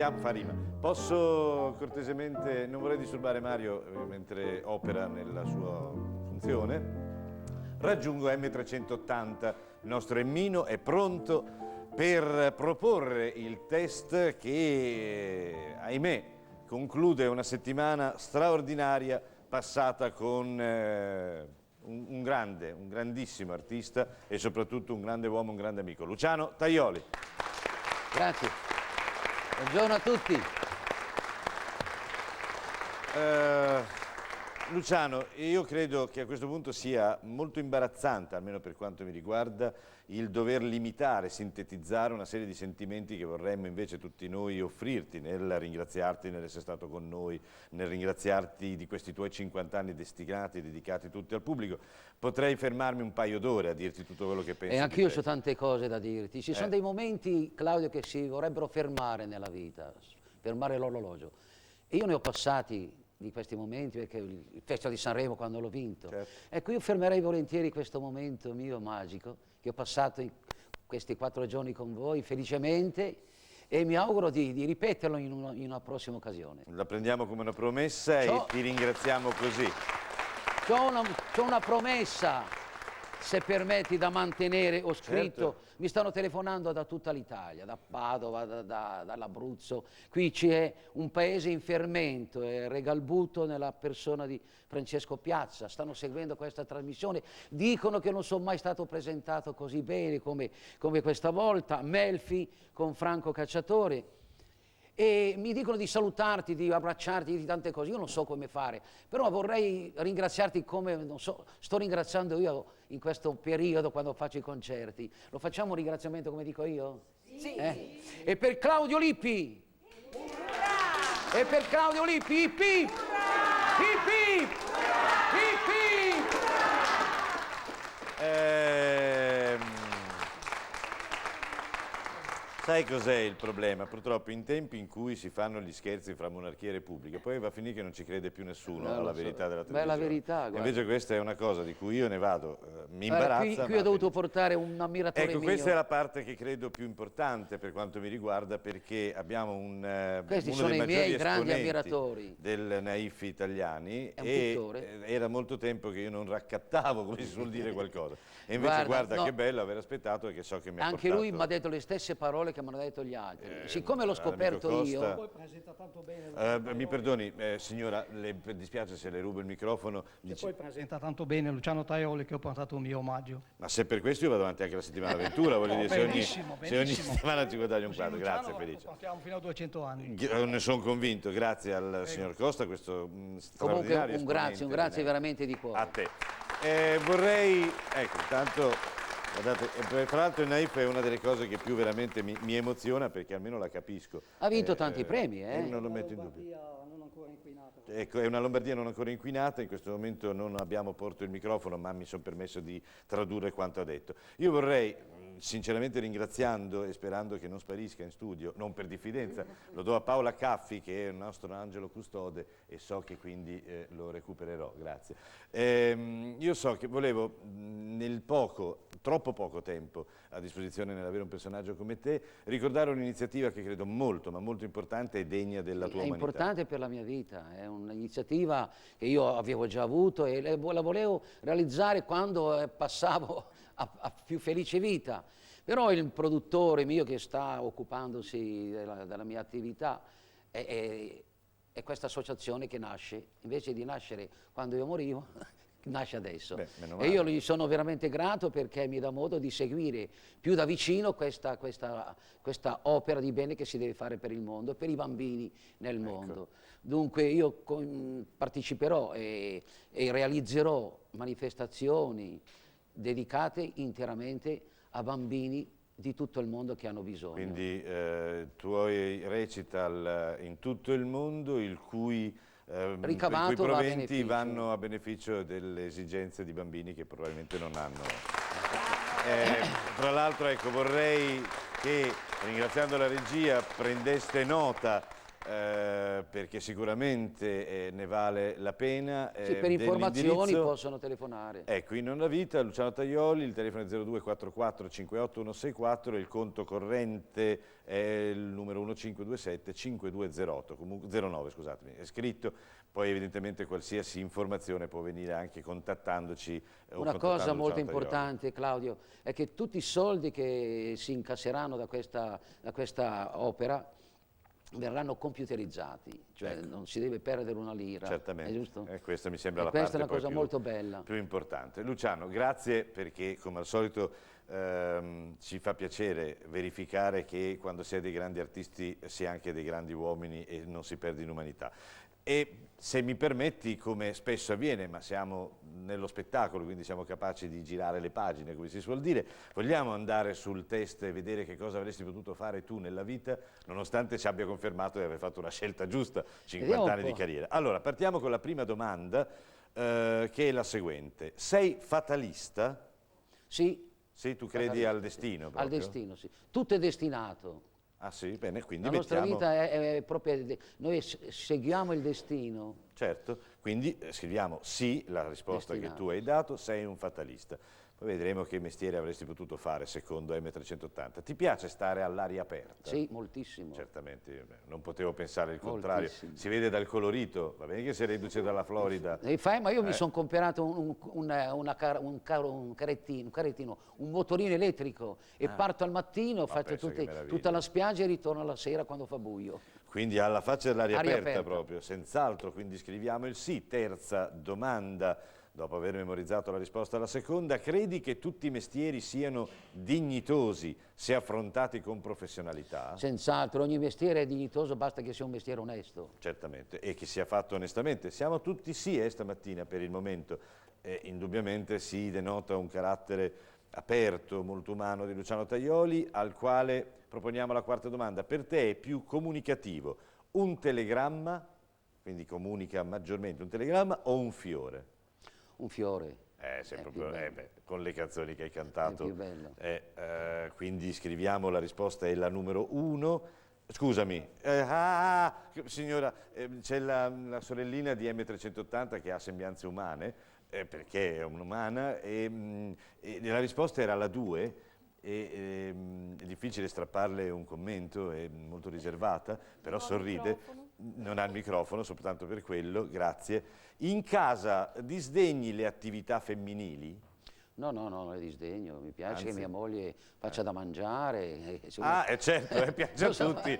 Fa rima. Posso cortesemente, non vorrei disturbare Mario mentre opera nella sua funzione. Raggiungo M380, il nostro Emmino è pronto per proporre il test che, ahimè, conclude una settimana straordinaria passata con un grandissimo artista e soprattutto un grande uomo, un grande amico, Luciano Tajoli. Grazie. Buongiorno a tutti. Luciano, io credo che a questo punto sia molto imbarazzante, almeno per quanto mi riguarda, il dover limitare, sintetizzare una serie di sentimenti che vorremmo invece tutti noi offrirti nel ringraziarti nell'essere stato con noi, nel ringraziarti di questi tuoi 50 anni destinati, dedicati tutti al pubblico. Potrei fermarmi un paio d'ore a dirti tutto quello che pensi. E anch'io ho tante cose da dirti. Ci sono dei momenti, Claudio, che si vorrebbero fermare nella vita, fermare l'orologio. E io ne ho passati di questi momenti, perché il Festival di Sanremo quando l'ho vinto. Certo. Ecco, io fermerei volentieri questo momento mio magico, che ho passato in questi 4 giorni con voi, felicemente, e mi auguro di ripeterlo in una prossima occasione. La prendiamo come una promessa e ti ringraziamo così. C'ho una promessa, se permetti, da mantenere, ho scritto, certo. Mi stanno telefonando da tutta l'Italia, da Padova, dall'Abruzzo. Qui c'è un paese in fermento, Regalbuto nella persona di Francesco Piazza, stanno seguendo questa trasmissione, dicono che non sono mai stato presentato così bene come questa volta, Melfi con Franco Cacciatore. E mi dicono di salutarti, di abbracciarti, di tante cose. Io non so come fare, però vorrei ringraziarti come, non so, sto ringraziando io in questo periodo quando faccio i concerti. Lo facciamo un ringraziamento come dico io? Sì. E per Claudio Lippi! Urrà! E per Claudio Lippi, hip hip! Hip hip! Hip hip! Sai cos'è il problema? Purtroppo in tempi in cui si fanno gli scherzi fra monarchia e repubblica, poi va a finire che non ci crede più nessuno alla verità della televisione. Beh, la verità, guarda. Invece questa è una cosa di cui io ne vado, mi imbarazza. Qui ho dovuto portare un ammiratore mio. Ecco, questa è la parte che credo più importante per quanto mi riguarda, perché abbiamo questi uno sono dei i miei maggiori grandi ammiratori del naif italiani, è un pittore. Era molto tempo che io non raccattavo, come si suol dire, qualcosa. E invece guarda no, che bello aver aspettato e che so che mi ha anche portato... lui mi ha detto le stesse parole che mi hanno detto gli altri. Siccome l'ho scoperto io... Poi presenta tanto bene mi perdoni, signora, le dispiace se le rubo il microfono. Poi presenta tanto bene Luciano Tajoli che ho portato un mio omaggio. Ma se per questo io vado avanti anche la settimana avventura, voglio dire, se ogni settimana ci guadagno un quadro. Grazie, felice. Portiamo fino a 200 anni. Ne sono convinto, grazie al signor Costa, questo straordinario comunque un grazie veramente di cuore. A te. Vorrei, ecco, intanto, guardate, tra l'altro il naif è una delle cose che più veramente mi emoziona, perché almeno la capisco. Ha vinto tanti premi, non lo metto in dubbio. Non ancora inquinata. Ecco, è una Lombardia non ancora inquinata, in questo momento non abbiamo portato il microfono, ma mi sono permesso di tradurre quanto ha detto. Io vorrei, sinceramente ringraziando e sperando che non sparisca in studio, non per diffidenza, lo do a Paola Caffi, che è il nostro angelo custode, e so che quindi lo recupererò, grazie. Io so che volevo, nel troppo poco tempo a disposizione nell'avere un personaggio come te, ricordare un'iniziativa che credo molto, ma molto importante e degna della tua umanità. È importante per la mia vita, è un'iniziativa che io avevo già avuto e la volevo realizzare quando passavo a più felice vita. Però il produttore mio che sta occupandosi della mia attività è questa associazione che nasce, invece di nascere quando io morivo, nasce adesso. Beh, e io gli sono veramente grato perché mi dà modo di seguire più da vicino questa opera di bene che si deve fare per il mondo, per i bambini nel mondo. Dunque io parteciperò e realizzerò manifestazioni dedicate interamente a bambini di tutto il mondo che hanno bisogno. Quindi tu recital in tutto il mondo il cui proventi vanno a beneficio delle esigenze di bambini che probabilmente non hanno. Tra l'altro, ecco, vorrei che, ringraziando la regia, prendeste nota perché sicuramente ne vale la pena. Sì, per informazioni dell'indirizzo. possono telefonare. Ecco, in Non la vita, Luciano Tajoli, il telefono è 0244 58164, il conto corrente è il numero 1527 5208, comunque 09, scusatemi, è scritto. Poi evidentemente qualsiasi informazione può venire anche contattandoci. Una cosa molto importante, Claudio, è che tutti i soldi che si incasseranno da questa opera verranno computerizzati, cioè non si deve perdere una lira. Certamente, è giusto? Questa mi sembra la questa parte è una cosa più, molto bella. più importante. Luciano, grazie, perché come al solito ci fa piacere verificare che quando si è dei grandi artisti si è anche dei grandi uomini e non si perde in umanità. E se mi permetti, come spesso avviene, ma siamo nello spettacolo, quindi siamo capaci di girare le pagine, come si suol dire, vogliamo andare sul test e vedere che cosa avresti potuto fare tu nella vita, nonostante ci abbia confermato di aver fatto una scelta giusta, 50 anni di carriera. Allora, partiamo con la prima domanda, che è la seguente. Sei fatalista? Sì. Sì, tu credi al destino proprio? Al destino, sì. Tutto è destinato. Ah sì, bene, quindi La nostra mettiamo... vita è proprio... Noi seguiamo il destino. Certo, quindi scriviamo sì, la risposta Destinato. che tu hai dato, sei un fatalista. Poi vedremo che mestiere avresti potuto fare secondo M380. Ti piace stare all'aria aperta? Sì, moltissimo. Certamente, non potevo pensare il contrario. Moltissimo. Si vede dal colorito, va bene che sei reduce dalla Florida. Ma io mi sono comprato un carrettino, un motorino elettrico e parto al mattino, faccio pensa che meraviglia. tutta la spiaggia e ritorno alla sera quando fa buio. Quindi alla faccia dell'aria Aria aperta, aperta. proprio, senz'altro, quindi scriviamo il sì. Terza domanda, dopo aver memorizzato la risposta alla seconda, credi che tutti i mestieri siano dignitosi se affrontati con professionalità? Senz'altro, ogni mestiere è dignitoso, basta che sia un mestiere onesto. Certamente, e che sia fatto onestamente. Siamo tutti sì stamattina per il momento. Indubbiamente si denota un carattere aperto, molto umano di Luciano Tajoli, al quale proponiamo la quarta domanda. Per te è più comunicativo un telegramma, quindi comunica maggiormente un telegramma, o un fiore? Un fiore. Sei È proprio, più bello. con le canzoni che hai cantato. È più bello. Quindi scriviamo la risposta è la numero 1. Scusami, signora, c'è la sorellina di M380 che ha sembianze umane, perché è un'umana, e la risposta era la 2, è difficile strapparle un commento, è molto riservata, però sorride, non ha il microfono, soltanto per quello, grazie. In casa disdegni le attività femminili? No, non le disdegno, mi piace Anzi. che mia moglie faccia da mangiare. Certo, piace a Cosa tutti.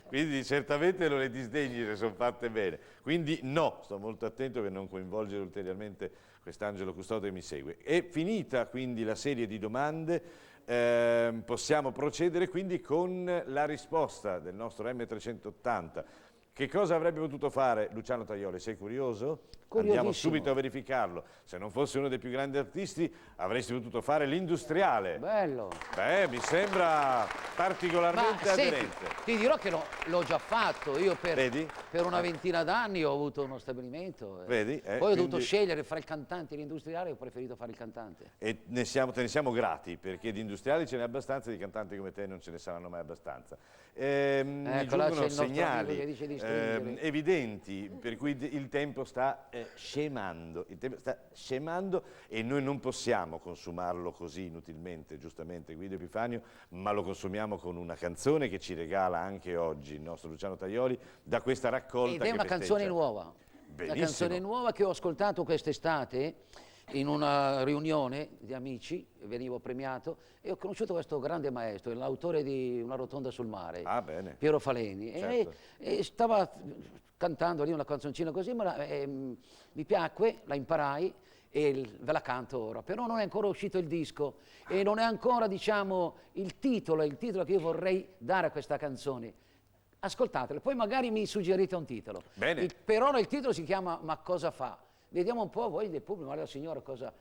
Quindi certamente non le disdegni se sono fatte bene. Quindi no, sto molto attento per non coinvolgere ulteriormente quest'angelo custode che mi segue. È finita quindi la serie di domande, possiamo procedere quindi con la risposta del nostro M380. Che cosa avrebbe potuto fare Luciano Tajoli? Sei curioso? Andiamo subito a verificarlo. Se non fosse uno dei più grandi artisti avresti potuto fare l'industriale. Bello. Beh, mi sembra particolarmente aderente. Ti dirò che l'ho già fatto, io Vedi? per una ventina d'anni ho avuto uno stabilimento. Vedi? Poi ho dovuto scegliere fra il cantante e l'industriale e ho preferito fare il cantante. E te ne siamo grati, perché di industriali ce n'è abbastanza, di cantanti come te non ce ne saranno mai abbastanza. Mi giungono segnali che dice di stringere. evidenti, per cui il tempo sta scemando, e noi non possiamo consumarlo così inutilmente, giustamente Guido Epifanio, ma lo consumiamo con una canzone che ci regala anche oggi il nostro Luciano Tajoli da questa raccolta. Ed è una canzone nuova. Benissimo. Una canzone nuova che ho ascoltato quest'estate in una riunione di amici, venivo premiato e ho conosciuto questo grande maestro, l'autore di Una rotonda sul mare, Piero Faleni, certo. e stava cantando lì una canzoncina così, mi piacque, la imparai e ve la canto ora, però non è ancora uscito il disco e non è ancora, diciamo, il titolo che io vorrei dare a questa canzone. Ascoltatela, poi magari mi suggerite un titolo. Bene. Per ora il titolo si chiama Ma cosa fa? Vediamo un po' voi del pubblico, la signora cosa...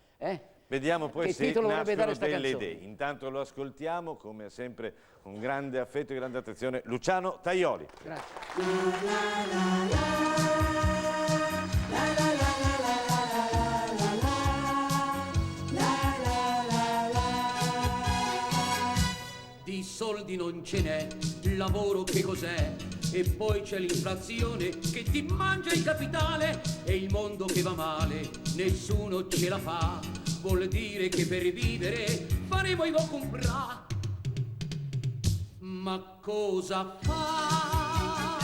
Vediamo poi che se titolo vorrebbe dare nascono sta delle canzone. idee. Intanto lo ascoltiamo, come sempre, con grande affetto e grande attenzione, Luciano Tajoli. Grazie. Di soldi soldi non ce n'è, il lavoro che cos'è? E poi c'è l'inflazione che ti mangia il capitale e il mondo che va male, nessuno ce la fa. Vuol dire che per vivere faremo i comprare. Ma cosa fa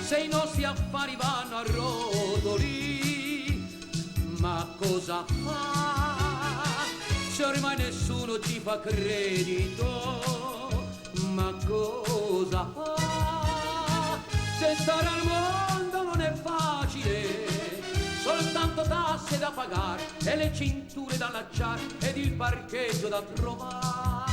se i nostri affari vanno a rotoli? Ma cosa fa se ormai nessuno ci fa credito? Ma cosa fa se stare al mondo non è facile? Soltanto tasse da pagare e le cinture da allacciare ed il parcheggio da trovare.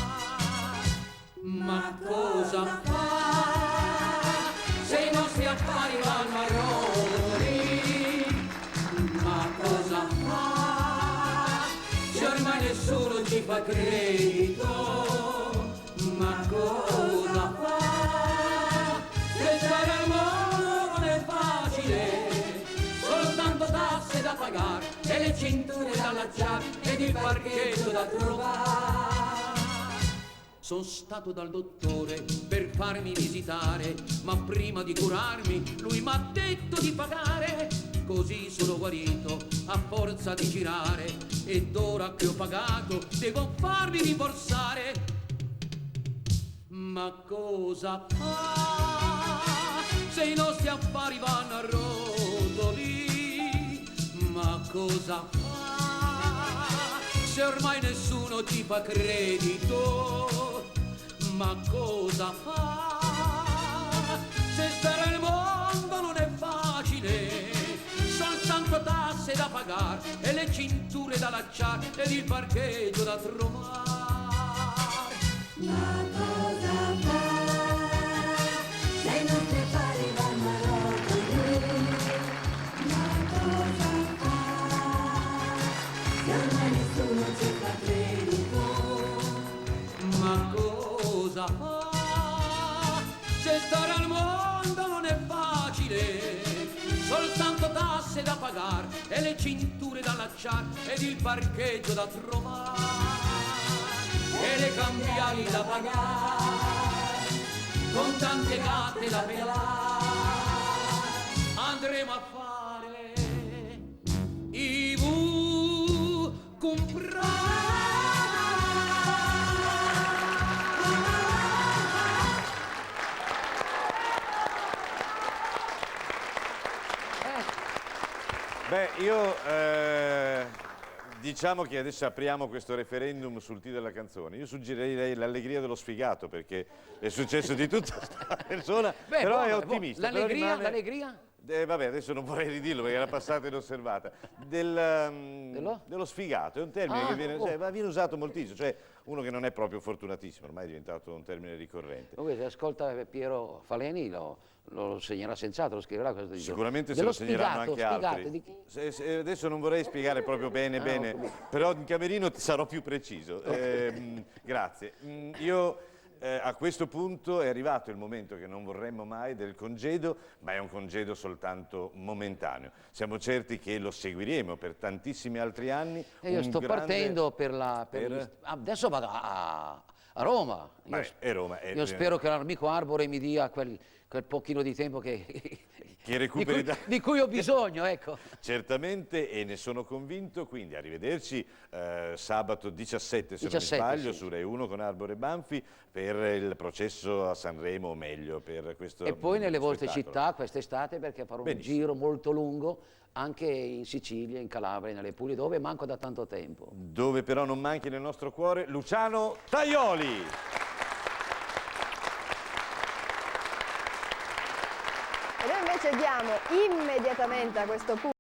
Ma cosa fa se i nostri affari vanno a rotoli? Ma cosa fa se ormai nessuno ci fa credito? Ma cosa fa se stare al mondo non è facile? Soltanto tasse da pagare e le cinture da allacciare ed il parcheggio da trovare. Sono stato dal dottore per farmi visitare, ma prima di curarmi lui m'ha detto di pagare. Così sono guarito a forza di girare ed ora che ho pagato devo farmi rimborsare. Ma cosa fa se i nostri affari vanno a rotoli? Ma cosa fa se ormai nessuno ci fa credito? Ma cosa fa se stare al mondo non è facile? Soltanto tasse da pagare e le cinture da allacciare ed il parcheggio da trovare. Ma cosa fa se i nostri affari vanno a rotoli? Ma cosa fa se ormai nessuno ci fa credito? Ma cosa fa se stare al mondo non è facile? Soltanto tasse da pagare e le cinture da allacciare ed il parcheggio da trovare e le cambiali da pagare con tante gatte da pelare. Andremo a fare i comprare. Beh, io diciamo che adesso apriamo questo referendum sul titolo della canzone. Io suggerirei l'allegria dello sfigato perché è successo di tutta questa persona, Beh, però è buono, ottimista. l'allegria, però rimane- l'allegria? Vabbè, adesso non vorrei ridirlo perché era passata inosservata. Dello sfigato, è un termine che viene usato moltissimo, cioè uno che non è proprio fortunatissimo, ormai è diventato un termine ricorrente. Comunque, se ascolta Piero Faleni lo segnerà senz'altro, lo scriverà questo di Sicuramente se dello lo segneranno anche sfigato, altri. di Adesso non vorrei spiegare proprio bene, però in camerino sarò più preciso. Grazie. Io a questo punto è arrivato il momento che non vorremmo mai del congedo, ma è un congedo soltanto momentaneo. Siamo certi che lo seguiremo per tantissimi altri anni. E io sto partendo adesso vado a Roma. Io spero che l'amico Arbore mi dia quel pochino di tempo che recuperi di cui ho bisogno, ecco. Certamente, e ne sono convinto, quindi arrivederci sabato 17 se non mi sbaglio, sì. su Rai 1 con Arbore Banfi per il processo a Sanremo, o meglio per questo E poi nelle vostre spettacolo. città quest'estate, perché farò un giro molto lungo anche in Sicilia, in Calabria, nelle Puglie, dove manco da tanto tempo. Dove però non manchi nel nostro cuore Luciano Tajoli. E noi invece diamo immediatamente a questo punto